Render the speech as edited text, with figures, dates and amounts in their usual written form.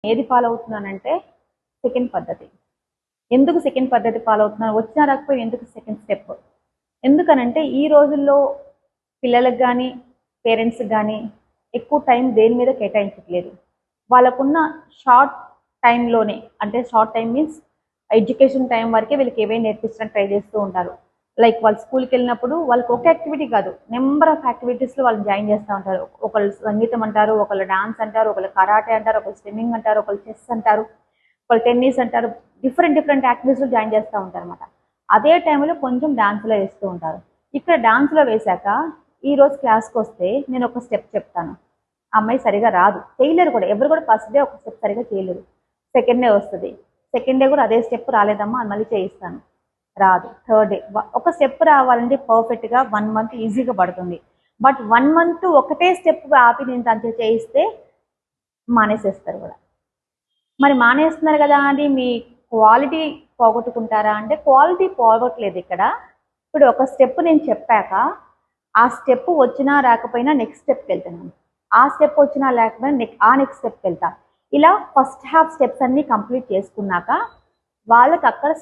ఏది follow అవుతున్నానంటే second పద్ధతి. ఎందుకు సెకండ్ పద్ధతి ఫాలో అవుతున్నాను, వచ్చినా రాకపోయినా ఎందుకు సెకండ్ స్టెప్? ఎందుకనంటే ఈ రోజుల్లో పిల్లలకు కానీ పేరెంట్స్కి కానీ ఎక్కువ టైం దేని మీద కేటాయించట్లేదు. వాళ్ళకున్న షార్ట్ టైంలోనే, అంటే short time means education time వరకే వీళ్ళకి ఏవైనా నేర్పించడానికి ట్రై చేస్తూ ఉంటారు. లైక్ వాళ్ళు స్కూల్కి వెళ్ళినప్పుడు వాళ్ళకి ఒక యాక్టివిటీ కాదు, నెంబర్ ఆఫ్ యాక్టివిటీస్లో వాళ్ళు జాయిన్ చేస్తూ ఉంటారు. ఒకళ్ళు సంగీతం అంటారు, ఒకళ్ళు డాన్స్ అంటారు, ఒకళ్ళు కరాటే అంటారు, ఒకళ్ళు స్విమ్మింగ్ అంటారు, ఒకళ్ళు చెస్ అంటారు, ఒకళ్ళు టెన్నిస్ అంటారు. డిఫరెంట్ యాక్టివిటీస్లో జాయిన్ చేస్తూ ఉంటారు అనమాట. అదే టైంలో కొంచెం డాన్స్లో వేస్తూ ఉంటారు. ఇక్కడ డాన్స్లో వేశాక ఈరోజు క్లాస్కి వస్తే నేను ఒక స్టెప్ చెప్తాను, అమ్మాయి సరిగా రాదు, చేయలేరు కూడా. ఎవరు కూడా ఫస్ట్ డే ఒక స్టెప్ సరిగా చేయలేరు. సెకండ్ డే వస్తుంది, సెకండ్ డే కూడా అదే స్టెప్ రాలేదమ్మా అని మళ్ళీ చేయిస్తాను, రాదు. థర్డ్ డే ఒక స్టెప్ రావాలంటే పర్ఫెక్ట్గా 1 month ఈజీగా పడుతుంది. బట్ 1 month ఒకటే స్టెప్ ఆపి నేను తనతో చేయిస్తే మానేసేస్తారు కూడా. మరి మానేస్తున్నారు కదా అని మీ క్వాలిటీ పోగొట్టుకుంటారా అంటే క్వాలిటీ పోగొట్టలేదు ఇక్కడ. ఇప్పుడు ఒక స్టెప్ నేను చెప్పాక ఆ స్టెప్ వచ్చినా రాకపోయినా నెక్స్ట్ స్టెప్కి వెళ్తున్నాను, ఆ స్టెప్ వచ్చినా లేకపోయినా నెక్స్ట్ స్టెప్కి వెళ్తా. ఇలా ఫస్ట్ హాఫ్ స్టెప్స్ అన్నీ కంప్లీట్ చేసుకున్నాక వాళ్ళకి అక్కడ